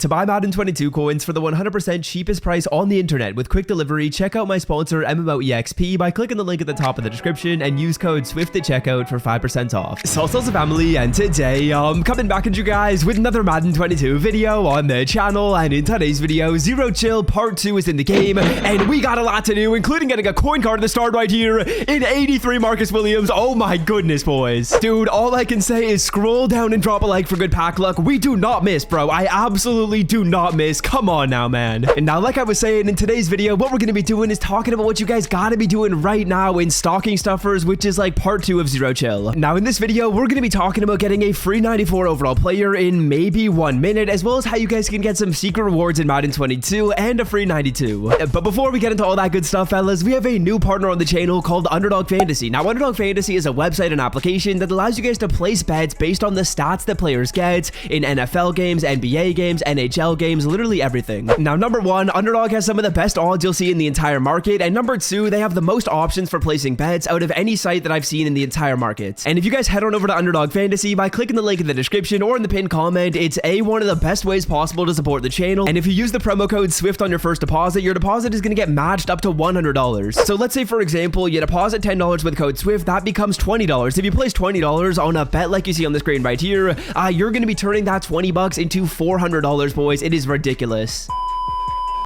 To buy Madden 22 coins for the 100% cheapest price on the internet with quick delivery, check out my sponsor MMOEXP by clicking the link at the top of the description and use code SWIFT at checkout for 5% off. Salsa's family, and today I'm coming back at you guys with another Madden 22 video on the channel, and in today's video, Zero Chill Part 2 is in the game, and we got a lot to do, including getting a coin card at the start right here in 83 Marcus Williams. Oh my goodness, boys. Dude, all I can say is scroll down and drop a like for good pack luck. We do not miss, bro. I absolutely do not miss. Come on now, man. And now, like I was saying, in today's video, what we're going to be doing is talking about what you guys got to be doing right now in stocking stuffers, which is like part 2 of Zero Chill. Now, in this video, we're going to be talking about getting a free 94 overall player in maybe 1 minute, as well as how you guys can get some secret rewards in Madden 22 and a free 92. But before we get into all that good stuff, fellas, we have a new partner on the channel called Underdog Fantasy. Now, Underdog Fantasy is a website and application that allows you guys to place bets based on the stats that players get in NFL games, NBA games, NHL games, literally everything. Now, number 1, Underdog has some of the best odds you'll see in the entire market, and number 2, they have the most options for placing bets out of any site that I've seen in the entire market. And if you guys head on over to Underdog Fantasy by clicking the link in the description or in the pinned comment, it's one of the best ways possible to support the channel, and if you use the promo code SWIFT on your first deposit, your deposit is going to get matched up to $100. So let's say, for example, you deposit $10 with code SWIFT, that becomes $20. If you place $20 on a bet like you see on the screen right here, you're going to be turning that $20 into $400, boys. It is ridiculous.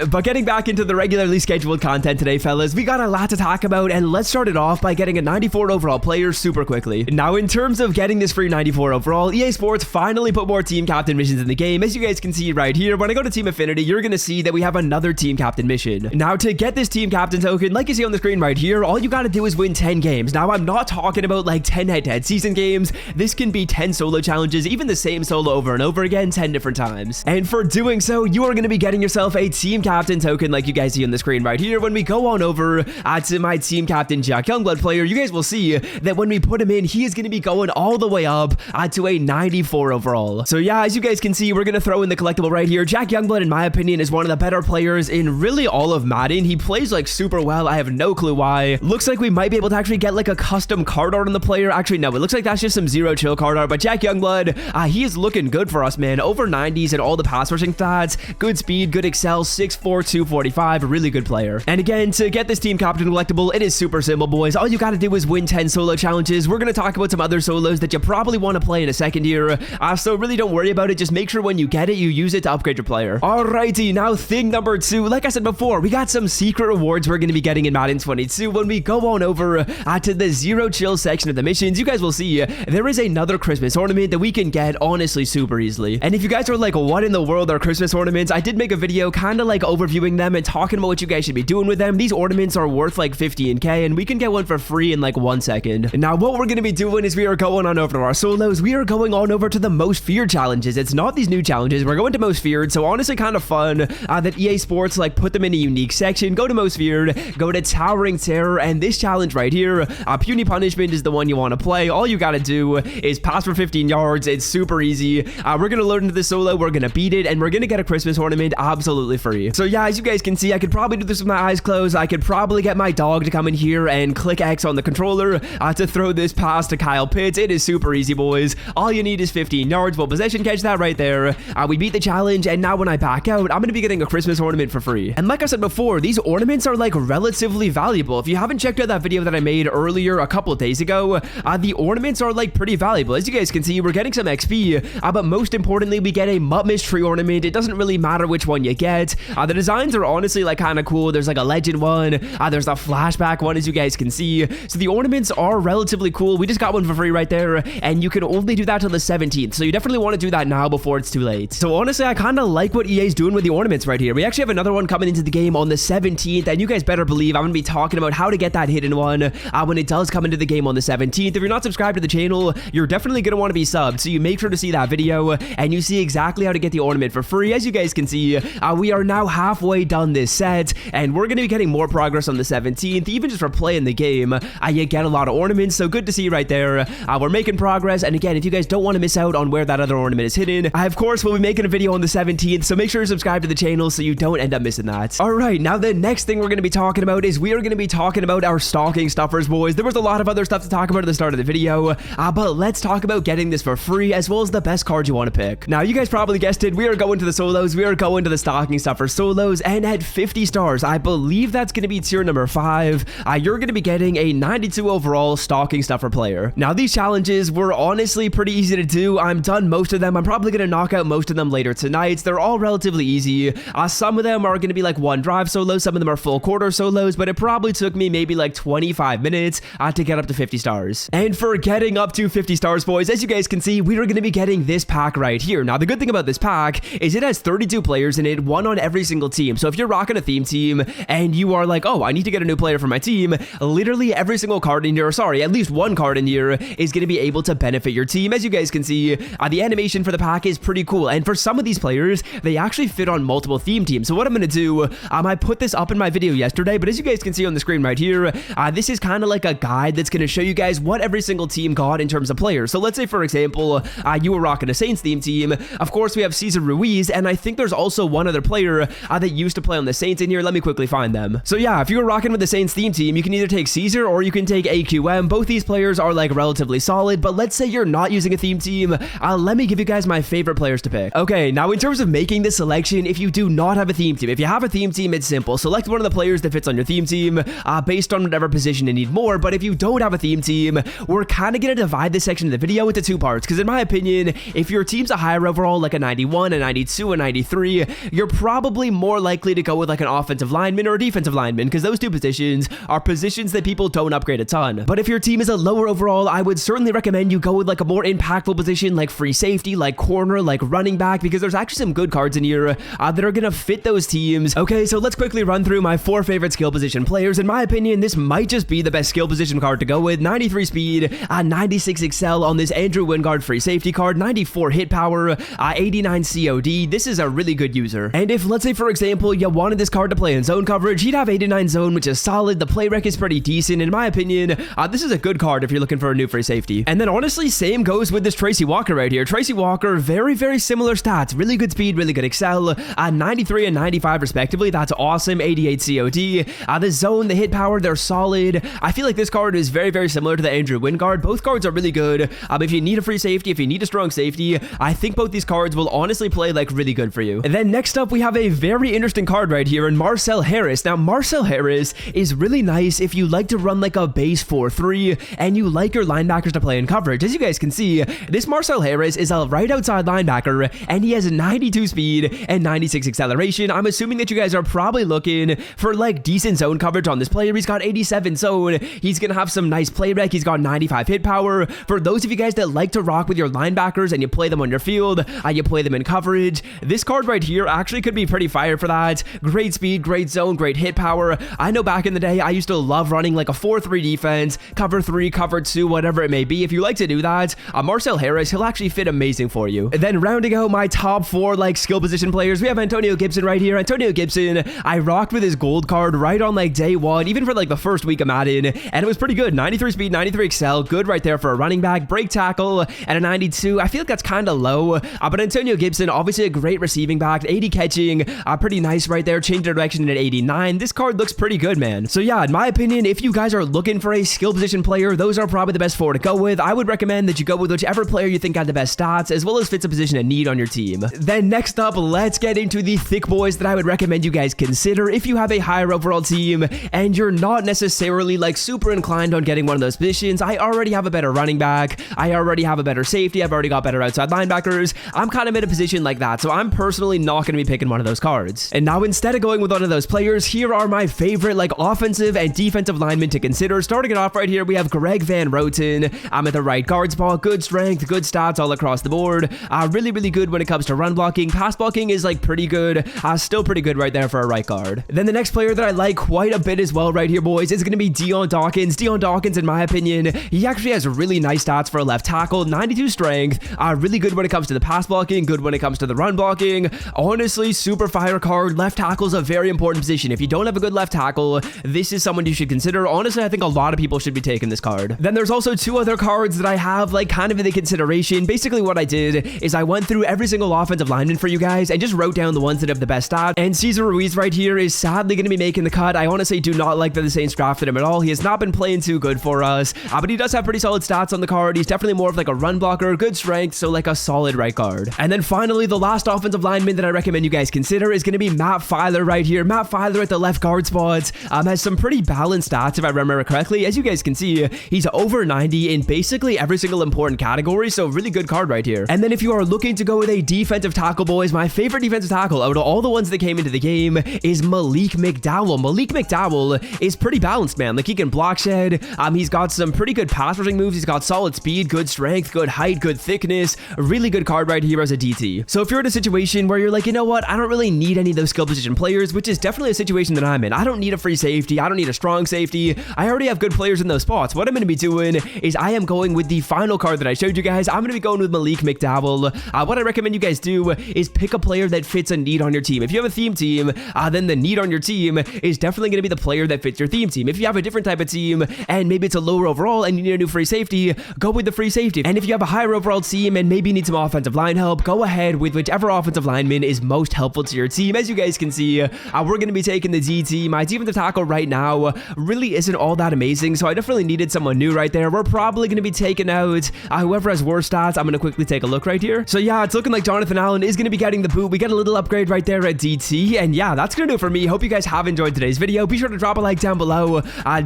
But getting back into the regularly scheduled content today, fellas, we got a lot to talk about, and let's start it off by getting a 94 overall player super quickly. Now, in terms of getting this free 94 overall, EA Sports finally put more team captain missions in the game. As you guys can see right here, when I go to Team Affinity, you're going to see that we have another team captain mission. Now, to get this team captain token, like you see on the screen right here, all you got to do is win 10 games. Now, I'm not talking about like 10 head-to-head season games. This can be 10 solo challenges, even the same solo over and over again, 10 different times. And for doing so, you are going to be getting yourself a team captain token like you guys see on the screen right here. When we go on over to my team captain Jack Youngblood player, you guys will see that when we put him in, he is going to be going all the way up to a 94 overall. So yeah, as you guys can see, we're going to throw in the collectible right here. Jack Youngblood, in my opinion, is one of the better players in really all of Madden. He plays like super well. I have no clue why. Looks like we might be able to actually get like a custom card art on the player. Actually, no, it looks like that's just some Zero Chill card art, but Jack Youngblood, he is looking good for us, man. Over 90s and all the pass rushing stats, good speed, good excel, 6'4", 245, a really good player. And again, to get this team captain collectible, it is super simple, boys. All you got to do is win 10 solo challenges. We're going to talk about some other solos that you probably want to play in a second here, so really don't worry about it. Just make sure when you get it, you use it to upgrade your player. Alrighty, now thing number 2, like I said before, we got some secret rewards we're going to be getting in Madden 22. When we go on over to the Zero Chill section of the missions, you guys will see there is another Christmas ornament that we can get honestly super easily. And if you guys are like, what in the world are Christmas ornaments, I did make a video kind of like overviewing them and talking about what you guys should be doing with them. These ornaments are worth like 50k, and we can get one for free in like 1 second. Now, what we're going to be doing is we are going on over to our solos. We are going on over to the most feared challenges. It's not these new challenges. We're going to most feared, so honestly kind of fun that EA Sports like put them in a unique section. Go to most feared, go to Towering Terror, and this challenge right here, Puny Punishment, is the one you want to play. All you got to do is pass for 15 yards. It's super easy. We're going to load into this solo. We're going to beat it, and we're going to get a Christmas ornament absolutely free. So yeah, as you guys can see, I could probably do this with my eyes closed. I could probably get my dog to come in here and click X on the controller to throw this pass to Kyle Pitts. It is super easy, boys. All you need is 15 yards. Well, possession, catch that right there. We beat the challenge, and now when I back out, I'm going to be getting a Christmas ornament for free. And like I said before, these ornaments are like relatively valuable. If you haven't checked out that video that I made earlier a couple of days ago, the ornaments are like pretty valuable. As you guys can see, we're getting some XP, but most importantly, we get a Mutmish tree ornament. It doesn't really matter which one you get. The designs are honestly like kind of cool. There's like a legend one, there's a flashback one, as you guys can see. So the ornaments are relatively cool. We just got one for free right there, and you can only do that till the 17th, so you definitely want to do that now before it's too late. So honestly, I kind of like what EA's doing with the ornaments right here. We actually have another one coming into the game on the 17th, and you guys better believe I'm going to be talking about how to get that hidden one when it does come into the game on the 17th. If you're not subscribed to the channel, you're definitely going to want to be subbed, so you make sure to see that video, and you see exactly how to get the ornament for free. As you guys can see, we are now halfway done this set, and we're going to be getting more progress on the 17th, even just for playing the game. You get a lot of ornaments, so good to see right there. We're making progress, and again, if you guys don't want to miss out on where that other ornament is hidden, I, of course, will be making a video on the 17th, so make sure to subscribe to the channel so you don't end up missing that. Alright, now the next thing we're going to be talking about is we are going to be talking about our stocking stuffers, boys. There was a lot of other stuff to talk about at the start of the video, but let's talk about getting this for free, as well as the best card you want to pick. Now, you guys probably guessed it, we are going to the solos, we are going to the stocking stuffer solos, and at 50 stars, I believe that's going to be tier number 5, you're going to be getting a 92 overall stocking stuffer player. Now, these challenges were honestly pretty easy to do. I'm done most of them. I'm probably going to knock out most of them later tonight. They're all relatively easy. Some of them are going to be like one drive solos, some of them are full quarter solos, but it probably took me maybe like 25 minutes to get up to 50 stars. And for getting up to 50 stars, boys, as you guys can see, we are going to be getting this pack right here. Now, the good thing about this pack is it has 32 players in it, one on every single team. So if you're rocking a theme team and you are like, oh, I need to get a new player for my team, literally every single card in here, or sorry, at least one card in here is going to be able to benefit your team. As you guys can see, the animation for the pack is pretty cool. And for some of these players, they actually fit on multiple theme teams. So what I'm going to do, I put this up in my video yesterday, but as you guys can see on the screen right here, this is kind of like a guide that's going to show you guys what every single team got in terms of players. So let's say, for example, you were rocking a Saints theme team. Of course, we have Cesar Ruiz, and I think there's also one other player that used to play on the Saints in here. Let me quickly find them. So yeah, if you were rocking with the Saints theme team, you can either take Cesar or you can take AQM. Both these players are like relatively solid, but let's say you're not using a theme team. Let me give you guys my favorite players to pick. Okay, now in terms of making this selection, if you do not have a theme team, if you have a theme team, it's simple. Select one of the players that fits on your theme team based on whatever position you need more. But if you don't have a theme team, we're kind of going to divide this section of the video into two parts, because in my opinion, if your team's a higher overall, like a 91, a 92, a 93, you're probably more likely to go with like an offensive lineman or a defensive lineman, because those two positions are positions that people don't upgrade a ton. But if your team is a lower overall, I would certainly recommend you go with like a more impactful position like free safety, like corner, like running back, because there's actually some good cards in here that are gonna fit those teams. Okay, so let's quickly run through my 4 favorite skill position players. In my opinion, this might just be the best skill position card to go with. 93 speed, 96 excel on this Andrew Wingard free safety card, 94 hit power, 89 COD. This is a really good user. And if, let's say, for example, you wanted this card to play in zone coverage, he'd have 89 zone, which is solid. The play rec is pretty decent. In my opinion, this is a good card if you're looking for a new free safety. And then honestly, same goes with this Tracy Walker right here. Tracy Walker, very, very similar stats. Really good speed, really good excel, 93 and 95 respectively. That's awesome. 88 COD. The zone, the hit power, they're solid. I feel like this card is very, very similar to the Andrew Wingard. Both cards are really good. If you need a free safety, if you need a strong safety, I think both these cards will honestly play like really good for you. And then next up, we have a very interesting card right here in Marcel Harris. Now, Marcel Harris is really nice if you like to run like a base 4-3 and you like your linebackers to play in coverage. As you guys can see, this Marcel Harris is a right outside linebacker, and he has 92 speed and 96 acceleration. I'm assuming that you guys are probably looking for like decent zone coverage on this player. He's got 87 zone. He's gonna have some nice play rec. He's got 95 hit power. For those of you guys that like to rock with your linebackers and you play them on your field, you play them in coverage, this card right here actually could be pretty fire for that. Great speed, great zone, great hit power. I know back in the day, I used to love running like a 4-3 defense, cover 3, cover 2, whatever it may be. If you like to do that, Marcel Harris, he'll actually fit amazing for you. And then rounding out my top 4 like skill position players, we have Antonio Gibson right here. Antonio Gibson, I rocked with his gold card right on like day 1, even for like the first week of Madden, and it was pretty good. 93 speed, 93 excel, good right there for a running back. Break tackle at a 92. I feel like that's kind of low, but Antonio Gibson, obviously a great receiving back, 80 catching, pretty nice right there. Change of direction at 89. This card looks pretty good, man. So yeah, in my opinion, if you guys are looking for a skill position player, those are probably the best 4 to go with. I would recommend that you go with whichever player you think had the best stats, as well as fits a position of need on your team. Then next up, let's get into the thick boys that I would recommend you guys consider if you have a higher overall team and you're not necessarily like super inclined on getting one of those positions. I already have a better running back. I already have a better safety. I've already got better outside linebackers. I'm kind of in a position like that, so I'm personally not going to be picking one of those cards. And now instead of going with one of those players, here are my favorite like offensive and defensive linemen to consider. Starting it off right here, we have Greg Van Roten. I'm at the right guard spot. Good strength, good stats all across the board. Really, really good when it comes to run blocking. Pass blocking is like pretty good. Still pretty good right there for a right guard. Then the next player that I like quite a bit as well right here, boys, is going to be Dion Dawkins. Dion Dawkins, in my opinion, he actually has really nice stats for a left tackle. 92 strength. Really good when it comes to the pass blocking. Good when it comes to the run blocking. Honestly, super fire fire card. Left tackle is a very important position. If you don't have a good left tackle, this is someone you should consider. Honestly, I think a lot of people should be taking this card. Then there's also two other cards that I have like kind of in the consideration. Basically what I did is I went through every single offensive lineman for you guys and just wrote down the ones that have the best stats. And Cesar Ruiz right here is sadly going to be making the cut. I honestly do not like that the Saints drafted him at all. He has not been playing too good for us, but he does have pretty solid stats on the card. He's definitely more of like a run blocker, good strength, so like a solid right guard. And then finally, the last offensive lineman that I recommend you guys consider is going to be Matt Filer right here. Matt Filer at the left guard spot has some pretty balanced stats if I remember correctly. As you guys can see, he's over 90 in basically every single important category, so really good card right here. And then if you are looking to go with a defensive tackle, boys, my favorite defensive tackle out of all the ones that came into the game is Malik McDowell. Malik McDowell is pretty balanced, man. Like, he can block shed. He's got some pretty good pass rushing moves. He's got solid speed, good strength, good height, good thickness. A really good card right here as a DT. So if you're in a situation where you're like, you know what, I don't really need any of those skill position players, which is definitely a situation that I'm in. I don't need a free safety. I don't need a strong safety. I already have good players in those spots. What I'm going to be doing is I am going with the final card that I showed you guys. I'm going to be going with Malik McDowell. What I recommend you guys do is pick a player that fits a need on your team. If you have a theme team, then the need on your team is definitely going to be the player that fits your theme team. If you have a different type of team and maybe it's a lower overall and you need a new free safety, go with the free safety. And if you have a higher overall team and maybe you need some offensive line help, go ahead with whichever offensive lineman is most helpful to your team. As you guys can see, we're going to be taking the DT. My defensive tackle right now really isn't all that amazing, so I definitely needed someone new right there. We're probably going to be taking out whoever has worse stats. I'm going to quickly take a look right here. So yeah, it's looking like Jonathan Allen is going to be getting the boot. We get a little upgrade right there at DT, and yeah, that's going to do it for me. Hope you guys have enjoyed today's video. Be sure to drop a like down below.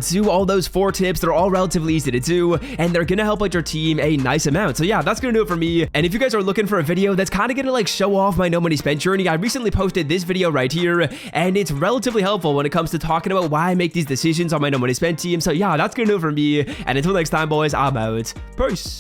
Do all those 4 tips. They're all relatively easy to do, and they're going to help out your team a nice amount. So yeah, that's going to do it for me. And if you guys are looking for a video that's kind of going to like show off my no money spent journey, I recently posted this video right here, and it's relatively helpful when it comes to talking about why I make these decisions on my no money spent team. So yeah, that's going to do it for me. And until next time, boys, I'm out. Peace.